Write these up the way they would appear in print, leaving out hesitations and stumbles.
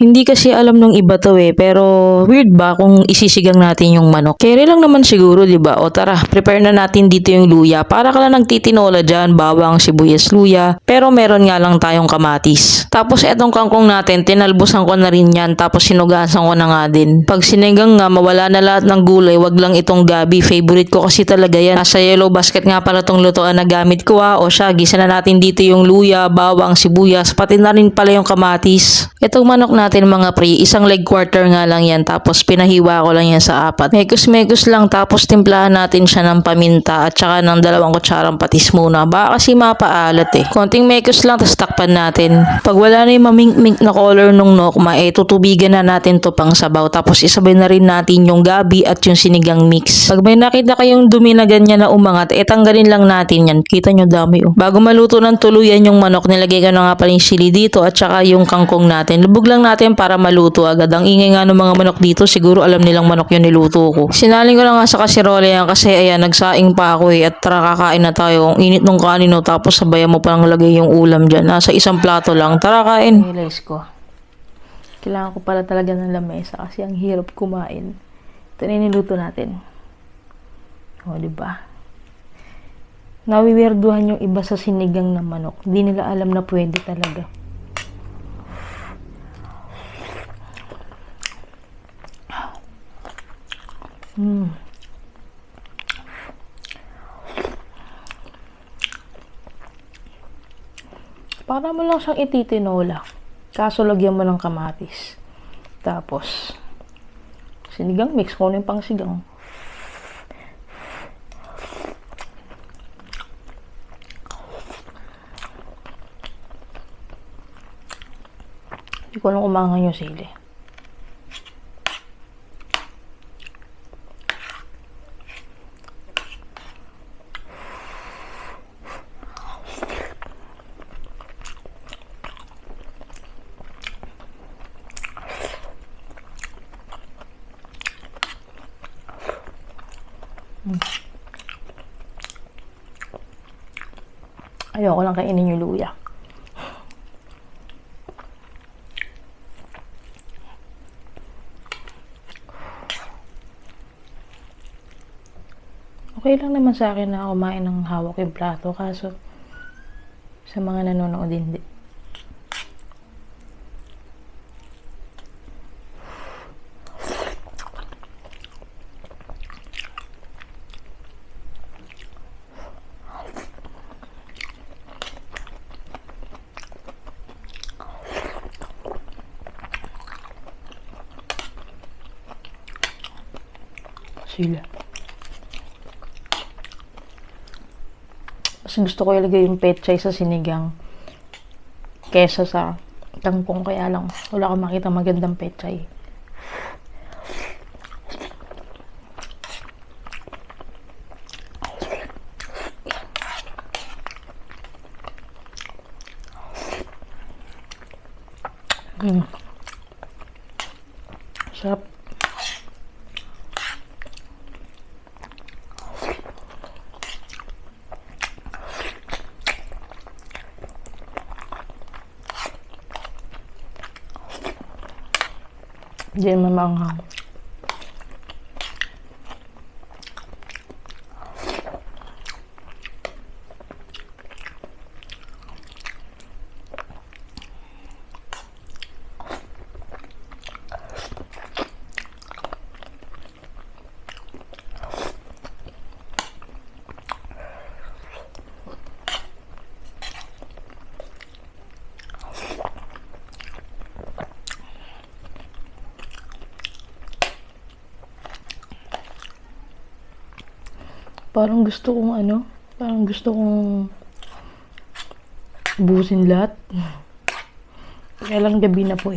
Hindi kasi alam nung iba 'to, pero weird ba kung isisigang natin yung manok? Kere lang naman siguro, 'di ba? O tara, prepare na natin dito yung luya. Para ka lang nagtitinola diyan, bawang, sibuyas, luya. Pero meron nga lang tayong kamatis. Tapos etong kangkong natin, tinalbosan ko na rin yan. Tapos sinugasan ko na nga din. Pag sinigang nga, mawala na lahat ng gulay. Wag lang itong gabi. Favorite ko kasi talaga yan. Nasa yellow basket nga pala tong lutoan na gamit ko O siya, gisa na natin dito yung luya, bawang, sibuyas. Pati na rin pala yung kamatis. Itong manok natin mga pre, isang leg quarter nga lang yan. Tapos pinahiwa ko lang yan sa apat. Mekos-mekos lang. Tapos timplahan natin siya ng paminta at saka ng 2 kutsarang patis muna. Baka kasi mapaalat Konting mekos lang, tapos takpan natin. Pag wala na yung mamink-mink na color nung nokma, tutubigan na natin to pang sabaw. Tapos isabay na rin natin yung gabi at yung sinigang mix. Pag may nakita kayong dumi na ganyan na umangat, tanggalin lang natin yan. Kita nyo dami Bago maluto ng tuluyan yung manok, nilagay ko na nga pala yung chili dito at saka yung kangkong natin. Lubog lang natin para maluto agad. Ang ingay nga ng mga manok dito, siguro alam nilang manok yung niluto ko. Sinaling ko na nga sa kasirola yan kasi ayan, nagsaing pa ako at tara kakain na tayo. Ang init nung kanin tapos sabayan mo pa lang lagay yung ulam dyan. Nasa isang plato lang. Tara kain. Realize ko. Kailangan ko pala talaga ng lamesa kasi ang hirap kumain. Ito na niluto natin. Diba? Nawiwirduhan yung iba sa sinigang na manok. Hindi nila alam na pwede talaga. Para mo lang siyang ititinola. Kaso lagyan mo ng kamatis. Tapos, sinigang mix. Kung ano yung pang sigang. Hindi ko lang umangan yung sili. Ayoko lang kainin yung luya. Okay lang naman sa akin na kumain ng hawak yung plato. Kaso, sa mga nanonood hindi. Sila. Mas gusto ko ilagay yung pechay sa sinigang kesa sa kangkong, kaya lang wala akong makita magandang pechay. Sarap. Hindi naman maanghang. Parang gusto kong ubusin lahat. Kaya lang gabi na po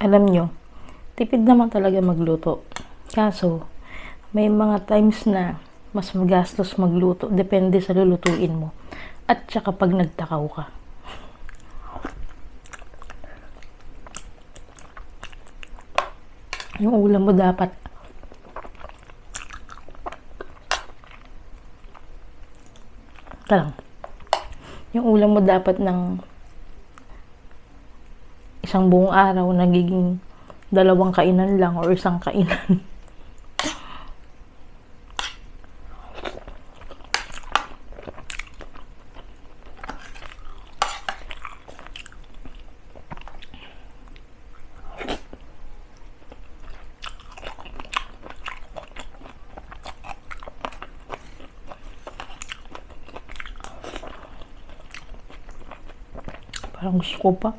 Alam nyo, tipid naman talaga magluto. Kaso, may mga times na mas magastos magluto. Depende sa lulutuin mo. At saka pag nagtakaw ka. Yung ulam mo dapat yung ulam mo dapat ng isang buong araw nagiging 2 kainan lang or 1 kainan. Parang gusto ko pa.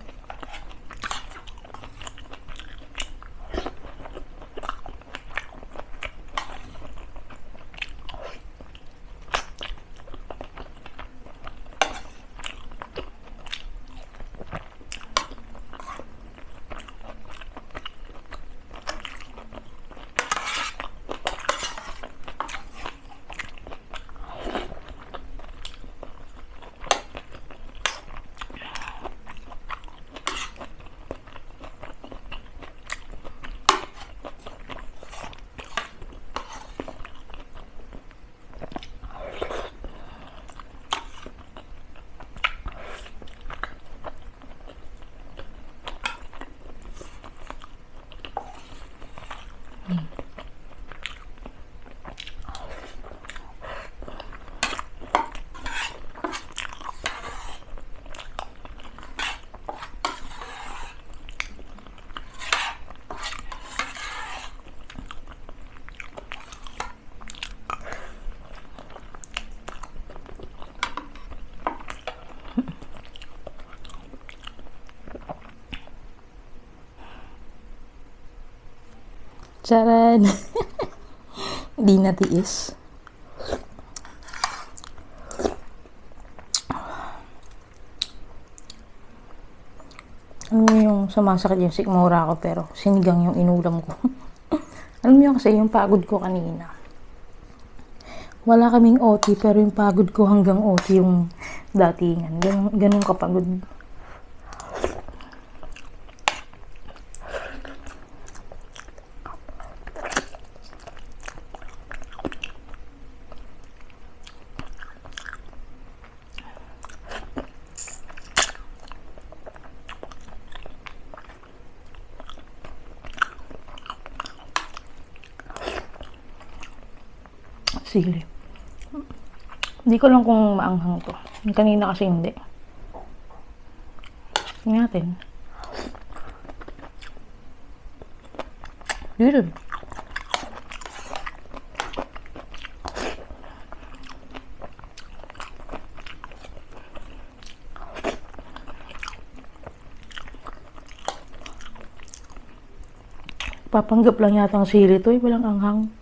Charan! Di natiis. Alam mo yung sumasakit yung sikmura ko pero sinigang yung inulam ko. Alam mo yun kasi yung pagod ko kanina. Wala kaming OT pero yung pagod ko hanggang OT yung datingan. Ganun kapagod. Sili. Hindi ko lang kung maanghang to. Yung kanina kasi hindi. Tingnan natin. Yun. Papanggap lang yata ang sili to. Walang anghang.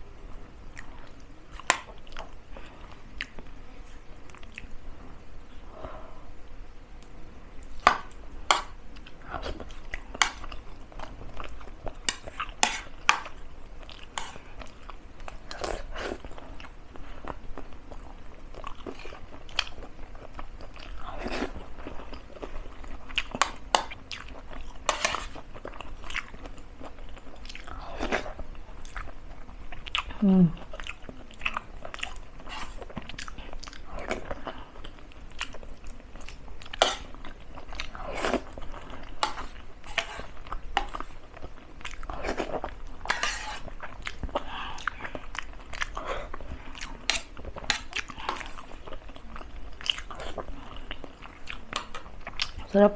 Sarap.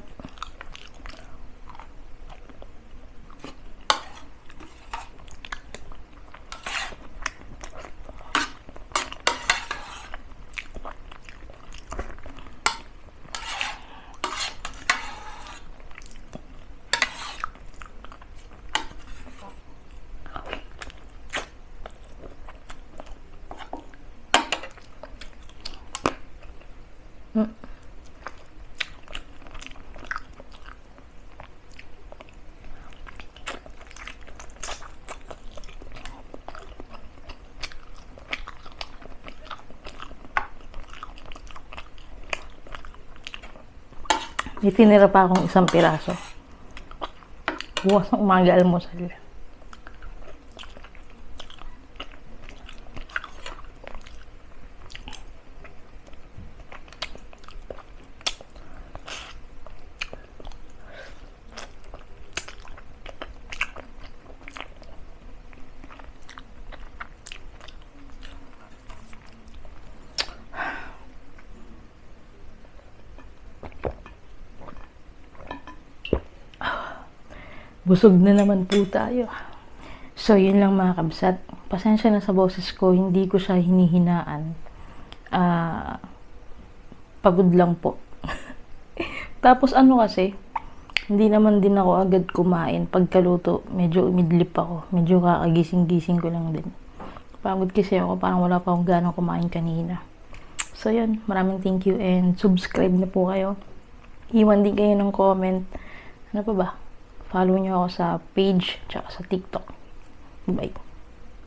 May tinira pa akong isang piraso. Bukas ng umaga almusal. Busog na naman po tayo. So, yun lang mga kabsat. Pasensya na sa boses ko, hindi ko siya hinihinaan. Pagod lang po. Tapos ano kasi, hindi naman din ako agad kumain. Pagkaluto, medyo umidlip ako. Medyo kakagising-gising ko lang din. Pagod kasi ako, parang wala pa akong ganang kumain kanina. So, yun. Maraming thank you and subscribe na po kayo. Iwan din kayo ng comment. Ano pa ba? Follow nyo ako sa page tsaka sa TikTok. Bye.